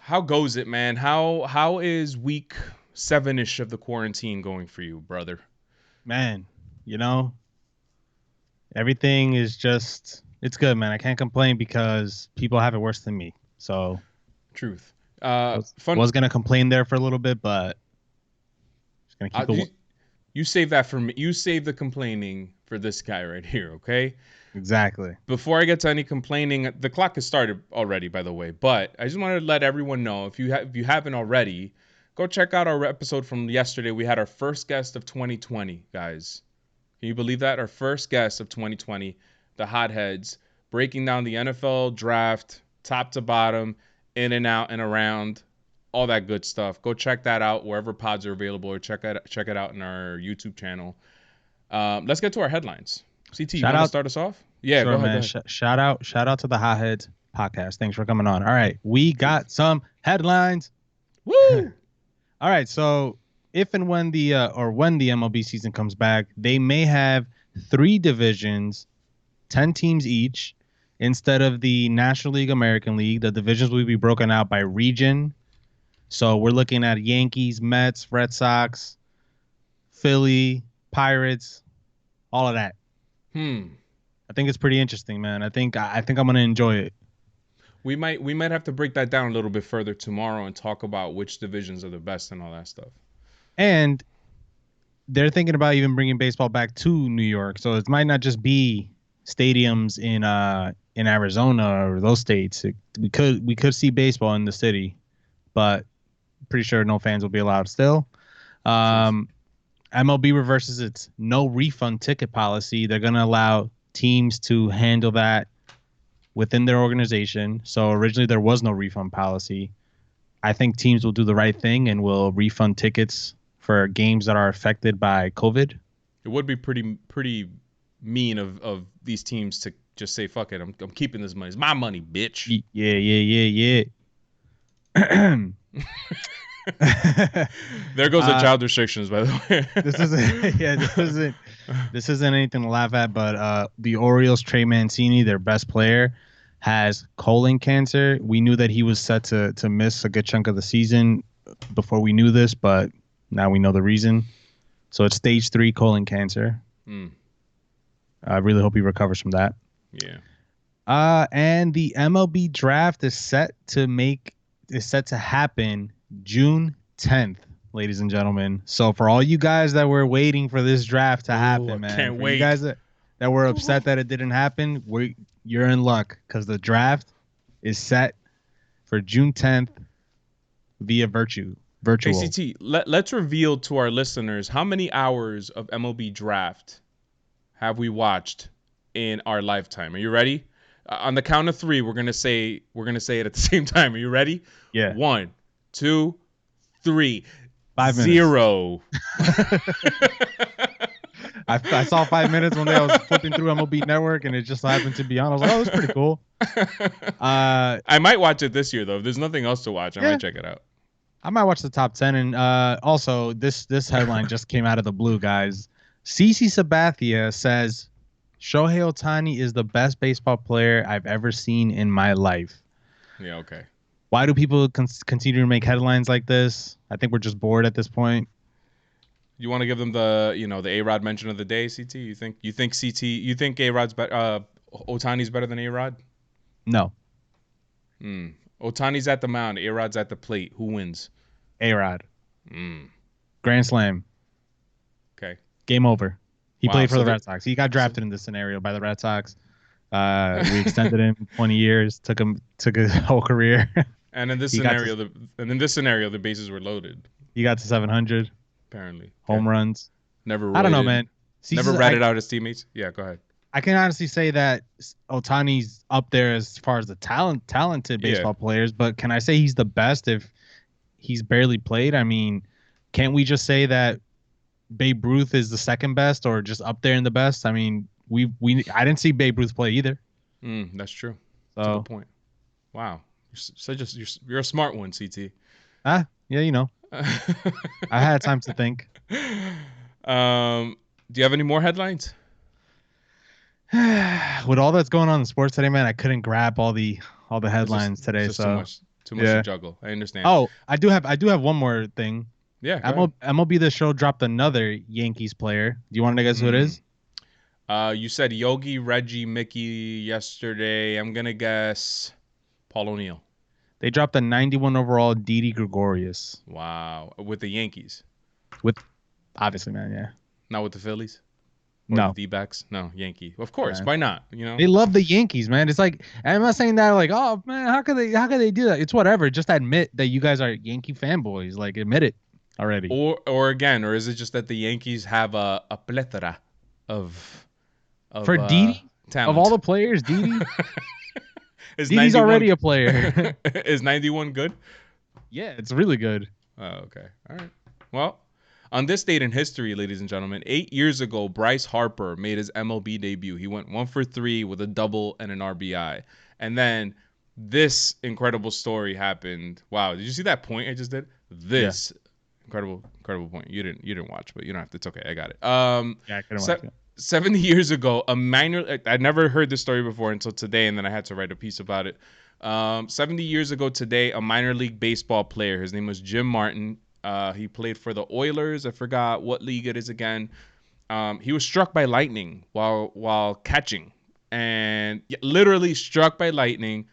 How goes it, man? How is week 7-ish of the quarantine going for you, brother? Man, you know, everything is just it's good, man. I can't complain because people have it worse than me. So Truth. Fun. was gonna complain there for a little bit, but just gonna keep it You, you save that for me. You save the complaining for this guy right here, okay? exactly. Before I get to any complaining, the clock has started already, by the way. But I just wanted to let everyone know if you haven't already, go check out our episode from yesterday. We had our first guest of 2020, guys. Can you believe that? Our first guest of 2020, the Hotheads, breaking down the NFL draft, top to bottom, in and out and around, all that good stuff. Go check that out wherever pods are available, or check it out in our YouTube channel. Let's get to our headlines. CT, you Shout want to out, start us off? Yeah, go sure, ahead, go man. ahead. Shout out to the Hotheads podcast. Thanks for coming on. All right, we got some headlines. Woo! All right, so if and when the MLB season comes back, they may have three divisions, 10 teams each, instead of the National League, American League. The divisions will be broken out by region. So we're looking at Yankees, Mets, Red Sox, Philly, Pirates, all of that. Hmm. I think it's pretty interesting, man. I think I'm gonna enjoy it. We might have to break that down a little bit further tomorrow and talk about which divisions are the best and all that stuff. And they're thinking about even bringing baseball back to New York, so it might not just be stadiums in Arizona or those states. We could see baseball in the city, but pretty sure no fans will be allowed still. Truth. Um, MLB reverses its no refund ticket policy. They're going to allow teams to handle that within their organization. So originally there was no refund policy. I think teams will do the right thing and will refund tickets for games that are affected by COVID. It would be pretty mean of these teams to just say fuck it. I'm keeping this money. It's my money, bitch. Yeah. There goes the uh, child restrictions, by the way. this isn't yeah, this isn't anything to laugh at, but the Orioles Trey Mancini, their best player, has colon cancer. We knew that he was set to miss a good chunk of the season before we knew this, but now we know the reason. So it's stage 3 colon cancer. Mm, I really hope he recovers from that. yeah. And the MLB draft is set to happen June 10th, ladies and gentlemen. So for all you guys that were waiting for this draft to happen, I man, can't for wait. you guys that were upset that it didn't happen, you're in luck because the draft is set for June 10th via virtual. ACT, let's reveal to our listeners how many hours of MLB draft have we watched in our lifetime. Are you ready? On the count of 3, we're gonna say it at the same time. Are you ready? Yeah. 1, 2, 3. 5 minutes. 0. I saw 5 minutes one day. I was flipping through MLB Network, and it just happened to be on. I was like, "Oh, it's pretty cool." I might watch it this year though. If there's nothing else to watch, I might check it out. I might watch the top 10. And also, this headline just came out of the blue, guys. CC Sabathia says Shohei Ohtani is the best baseball player I've ever seen in my life. Yeah, okay. Why do people continue to make headlines like this? I think we're just bored at this point. You want to give them the A-Rod mention of the day, CT? You think A-Rod's Ohtani's better than A-Rod? No. Ohtani's at the mound, A-Rod's at the plate. Who wins? A-Rod. Grand slam. Okay. Game over. He played for so the Red Sox. He got drafted in this scenario by the Red Sox. We extended him 20 years. Took his whole career. And in this scenario, the bases were loaded. He got to 700 apparently. home runs. Never. I don't know, man. Never ratted out his teammates. Yeah, go ahead. I can honestly say that Ohtani's up there as far as the talented baseball players, but can I say he's the best if he's barely played? I mean, can't we just say that Babe Ruth is the second best or just up there in the best? I mean, I didn't see Babe Ruth play either. That's true. That's a good point. Wow. You're a smart one, CT. Yeah, you know. I had time to think. Do you have any more headlines? With all that's going on in sports today, man, I couldn't grab all the headlines today. Just so Too much to Yeah. juggle. I understand. Oh, I do have one more thing. Yeah, go ahead. MLB The Show dropped another Yankees player. Do you want to guess who it Mm. is? You said Yogi, Reggie, Mickey yesterday. I'm gonna guess Paul O'Neill. They dropped a 91 overall Didi Gregorius Wow, with the Yankees, with obviously, man, yeah. not with the Phillies or the No. D-backs. No, Yankee. Of course, Man. why not? You know. They love the Yankees, man. It's like I'm not saying that like, oh man, how could they do that? It's whatever. Just admit that you guys are Yankee fanboys. Like admit it already. Or again, or is it just that the Yankees have a plethora of For of Didi, of all talent? the players, Didi, Is Didi's 91 already a player. is 91 good? Yeah, it's really good. Oh, okay. All right. Well, on this date in history, ladies and gentlemen, 8 years ago, Bryce Harper made his MLB debut. He went 1 for 3 with a double and an RBI. And then this incredible story happened. Wow, did you see that point I just did? Yeah, This incredible point. You didn't watch, but you don't have to. It's okay. I got it. yeah, I couldn't Se- watch it. 70 years ago, a minor. I never heard this story before until today, and then I had to write a piece about it. 70 years ago today, a minor league baseball player. His name was Jim Martin. He played for the Oilers. I forgot what league it is again. He was struck by lightning while catching, and literally struck by lightning,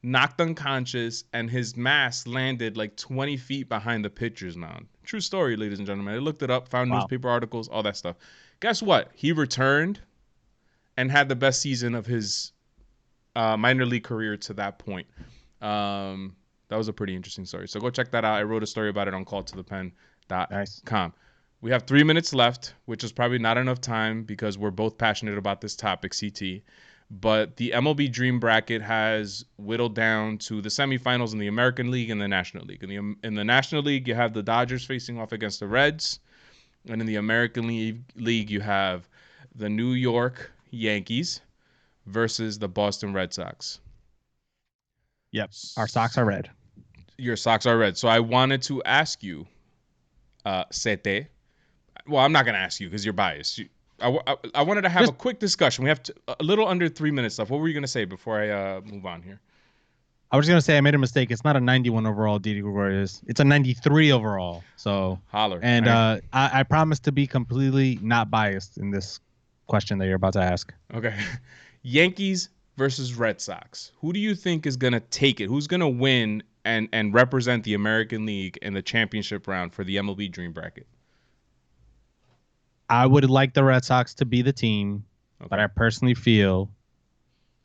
knocked unconscious, and his mask landed like 20 feet behind the pitcher's mound. True story, ladies and gentlemen. I looked it up, found Wow. newspaper articles, all that stuff. Guess what? He returned and had the best season of his minor league career to that point. That was a pretty interesting story. So go check that out. I wrote a story about it on calltothepen.com. Nice. We have 3 minutes left, which is probably not enough time because we're both passionate about this topic, CT. But the MLB Dream Bracket has whittled down to the semifinals in the American League and the National League. In the National League, you have the Dodgers facing off against the Reds. And in the American League, you have the New York Yankees versus the Boston Red Sox. Yep. Our socks are red. Your Sox are red. So I wanted to ask you, Sete. Well, I'm not going to ask you because you're biased. I wanted to have a quick discussion. We have a little under 3 minutes left. What were you going to say before I move on here? I was gonna say I made a mistake. It's not a 91 overall Didi Gregorius. It's a 93 overall. So Holler. and I promise to be completely not biased in this question that you're about to ask. Okay. Yankees versus Red Sox. Who do you think is going to take it? Who's going to win and represent the American League in the championship round for the MLB Dream Bracket? I would like the Red Sox to be the team, but I personally feel,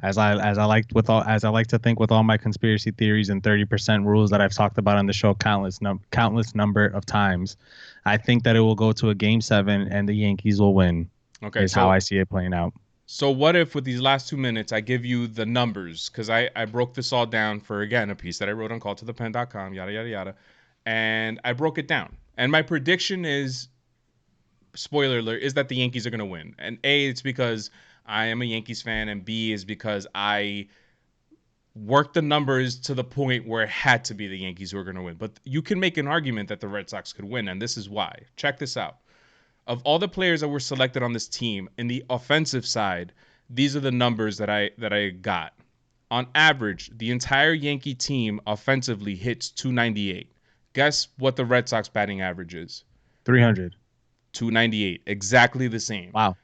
as I like to think with all my conspiracy theories and 30% rules that I've talked about on the show countless number of times, I think that it will go to a Game 7 and the Yankees will win. Okay, is how I see it playing out. So what if with these last 2 minutes I give you the numbers, because I broke this all down for, again, a piece that I wrote on calltothepen.com, yada yada yada, and I broke it down. And my prediction is, spoiler alert, is that the Yankees are going to win. And A, it's because I am a Yankees fan, and B is because I worked the numbers to the point where it had to be the Yankees who are going to win. But you can make an argument that the Red Sox could win, and this is why. Check this out. Of all the players that were selected on this team, in the offensive side, these are the numbers that I got. On average, the entire Yankee team offensively hits 298. Guess what the Red Sox batting average is? 300. 298. Exactly the same. Wow.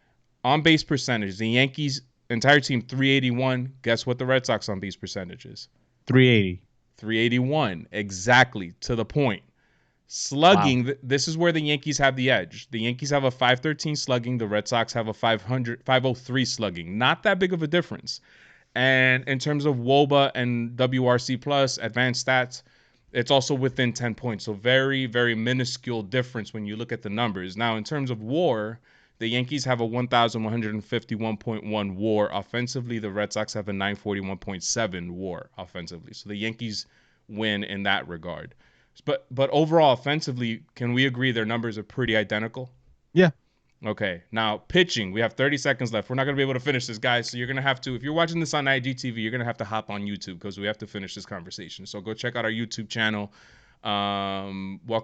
On base percentage, the Yankees entire team 381. Guess what the Red Sox on base percentage is? 380. 381. Exactly, to the point. Slugging, wow. This is where the Yankees have the edge. The Yankees have a 513 slugging. The Red Sox have a 503 slugging. Not that big of a difference. And in terms of WOBA and WRC plus advanced stats, it's also within 10 points. So very, very minuscule difference when you look at the numbers. Now, in terms of WAR, the Yankees have a 1,151.1 WAR offensively. The Red Sox have a 941.7 WAR offensively. So the Yankees win in that regard. But overall, offensively, can we agree their numbers are pretty identical? Yeah. Okay. Now, pitching. We have 30 seconds left. We're not going to be able to finish this, guys. So you're going to have to, if you're watching this on IGTV, you're going to have to hop on YouTube because we have to finish this conversation. So go check out our YouTube channel.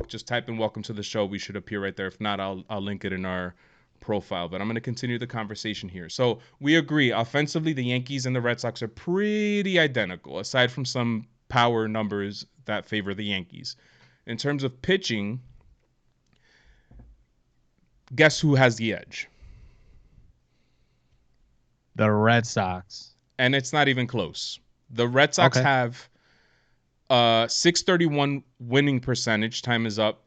Just type in "Welcome to the show." We should appear right there. If not, I'll link it in our profile. But I'm going to continue the conversation here. So we agree. Offensively, the Yankees and the Red Sox are pretty identical, aside from some power numbers that favor the Yankees. In terms of pitching, guess who has the edge? The Red Sox. And it's not even close. The Red Sox Okay. have 631 winning percentage, time is up,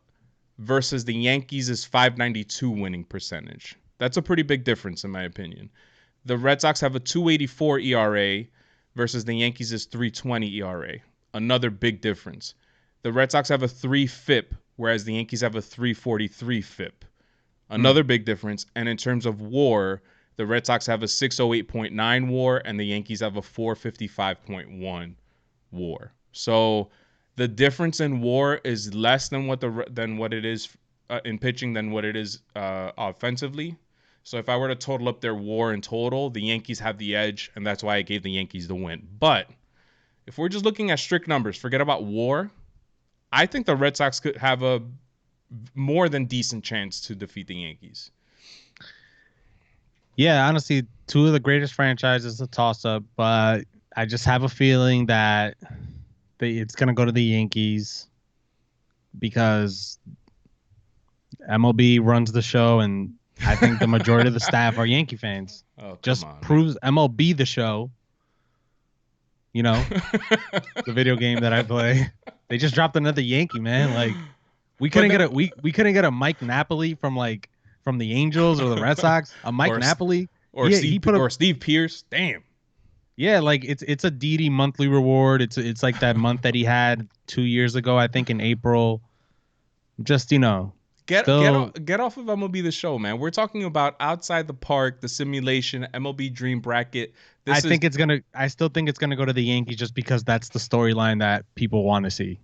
versus the Yankees is 592 winning percentage. That's a pretty big difference in my opinion. The Red Sox have a 284 ERA versus the Yankees is 320 ERA. Another big difference. The Red Sox have a 3 FIP, whereas the Yankees have a 343 FIP. Another big difference. And in terms of WAR, the Red Sox have a 608.9 WAR and the Yankees have a 455.1 WAR. So the difference in WAR is less than what it is in pitching than what it is offensively. So if I were to total up their WAR in total, the Yankees have the edge, and that's why I gave the Yankees the win. But if we're just looking at strict numbers, forget about WAR, I think the Red Sox could have a more than decent chance to defeat the Yankees. Yeah, honestly, two of the greatest franchises, a toss-up, but I just have a feeling that it's going to go to the Yankees because MLB runs the show, and I think the majority of the staff are Yankee fans. Oh, just on, proves man. MLB the show. You know, the video game that I play. They just dropped another Yankee, man. Like we couldn't get a Mike Napoli from the Angels or the Red Sox. A Mike Napoli or Steve Pearce. Damn. Yeah, like it's a Didi monthly reward. It's like that month that he had 2 years ago, I think in April. Just get off of MLB the show, man. We're talking about outside the park, the simulation, MLB Dream Bracket. I still think it's gonna go to the Yankees just because that's the storyline that people want to see.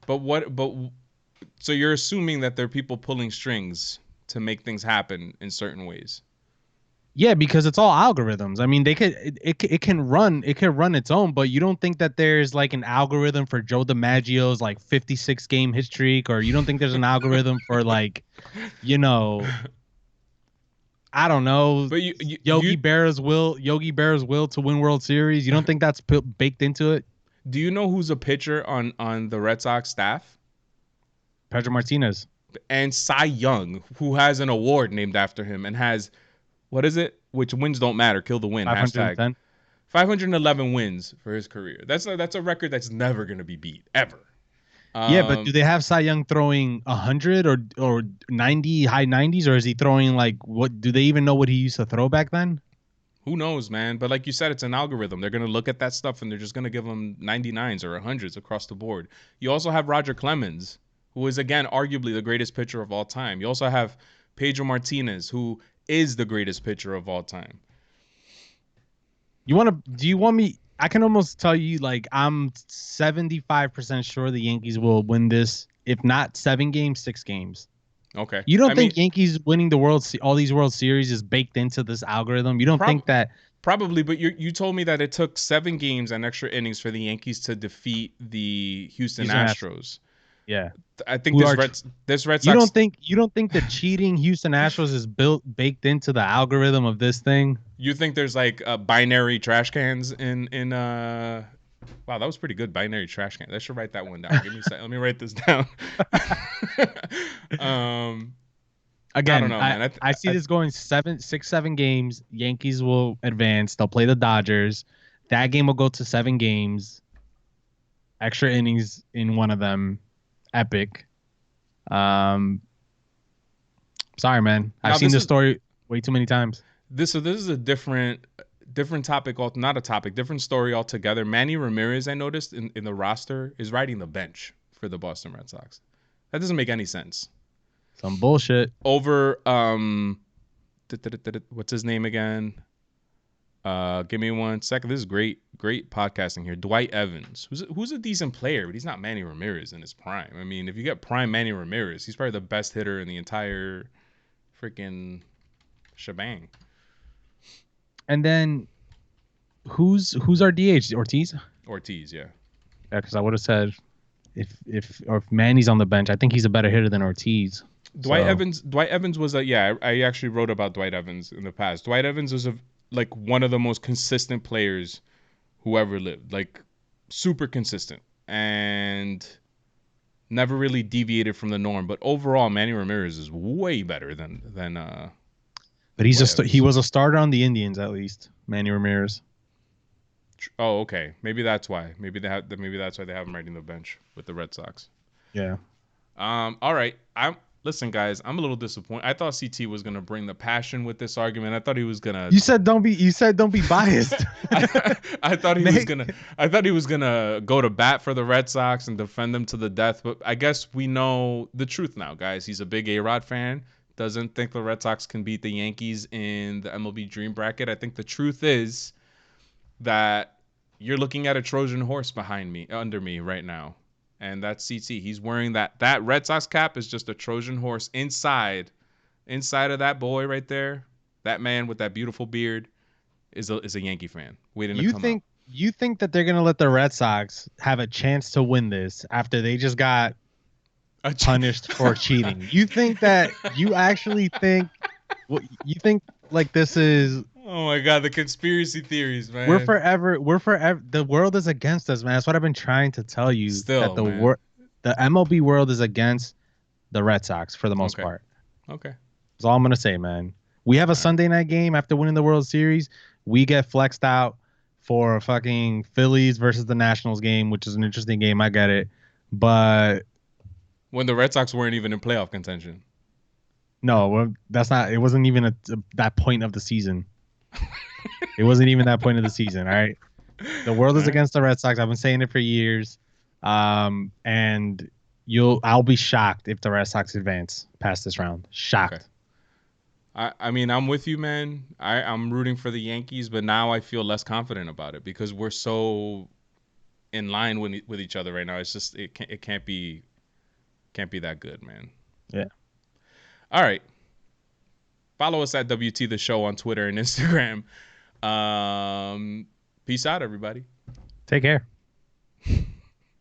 So you're assuming that there are people pulling strings to make things happen in certain ways. Yeah, because it's all algorithms. I mean, it can run its own, but you don't think that there's like an algorithm for Joe DiMaggio's like 56 game hit streak, or you don't think there's an algorithm for like, I don't know, but Yogi Berra's will to win World Series. You don't think that's baked into it? Do you know who's a pitcher on the Red Sox staff? Pedro Martinez. And Cy Young, who has an award named after him and has, what is it? Which wins don't matter. Kill the win. 510. 511 wins for his career. That's a record that's never going to be beat, ever. Yeah, but do they have Cy Young throwing 100 or 90, high 90s, or is he throwing what? Do they even know what he used to throw back then? Who knows, man? But like you said, it's an algorithm. They're going to look at that stuff and they're just going to give him 99s or 100s across the board. You also have Roger Clemens, who is, again, arguably the greatest pitcher of all time. You also have Pedro Martinez, who is the greatest pitcher of all time. Do you want me? I can almost tell you, I'm 75% sure the Yankees will win this. If not 7 games, 6 games. Okay. You don't think Yankees winning all these World Series is baked into this algorithm? You don't think that? Probably, but you told me that it took 7 games and extra innings for the Yankees to defeat the Houston Astros. Yeah, I think this Red Sox. You don't think the cheating Houston Astros is baked into the algorithm of this thing? You think there's binary trash cans in Wow, that was pretty good. Binary trash can. I should write that one down. Give me a second. Let me write this down. Again, I don't know, man. I see this going 7 games. Yankees will advance. They'll play the Dodgers. That game will go to 7 games. Extra innings in one of them. Epic. Sorry, man. I've seen this story way too many times. This is a different topic, not a topic, different story altogether. Manny Ramirez, I noticed in the roster, is riding the bench for the Boston Red Sox. That doesn't make any sense. Some bullshit. Over what's his name again? Give me 1 second. This is great podcasting here. Dwight Evans, who's a decent player, but he's not Manny Ramirez in his prime. I mean, if you get prime Manny Ramirez, he's probably the best hitter in the entire freaking shebang. And then, who's our DH? Ortiz. Ortiz, yeah. Yeah, because I would have said if Manny's on the bench, I think he's a better hitter than Ortiz. Dwight Evans was I actually wrote about Dwight Evans in the past. Dwight Evans was one of the most consistent players who ever lived. Super consistent. and never really deviated from the norm. But overall, Manny Ramirez is way better than But he was a starter on the Indians at least. Manny Ramirez. Oh, okay. Maybe that's why. Maybe that's why they have him riding the bench with the Red Sox. Yeah. All right. Listen, guys. I'm a little disappointed. I thought CT was gonna bring the passion with this argument. I thought he was gonna. You said don't be biased. I thought he was gonna. I thought he was gonna go to bat for the Red Sox and defend them to the death. But I guess we know the truth now, guys. He's a big A-Rod fan. Doesn't think the Red Sox can beat the Yankees in the MLB Dream Bracket. I think the truth is that you're looking at a Trojan horse under me right now, and that's CT. He's wearing that Red Sox cap is just a Trojan horse inside of that boy right there. That man with that beautiful beard is a Yankee fan waiting to come out. You think that they're gonna let the Red Sox have a chance to win this after they just got punished for cheating? You think that you actually think you think like this is? Oh my God, the conspiracy theories, man. We're forever. The world is against us, man. That's what I've been trying to tell you. Still, that the MLB world is against the Red Sox for the most part. Okay. That's all I'm gonna say, man. We have a Sunday night game after winning the World Series. We get flexed out for a fucking Phillies versus the Nationals game, which is an interesting game. I get it, but when the Red Sox weren't even in playoff contention. No, that's not. It wasn't even that point of the season. It wasn't even that point of the season. All right. The world is against the Red Sox. I've been saying it for years. And I'll be shocked if the Red Sox advance past this round. Shocked. Okay. I mean, I'm with you, man. I'm rooting for the Yankees, but now I feel less confident about it because we're so in line with each other right now. It's just it can't be that good, man. Yeah. All right. Follow us at WT The Show on Twitter and Instagram. Peace out, everybody. Take care.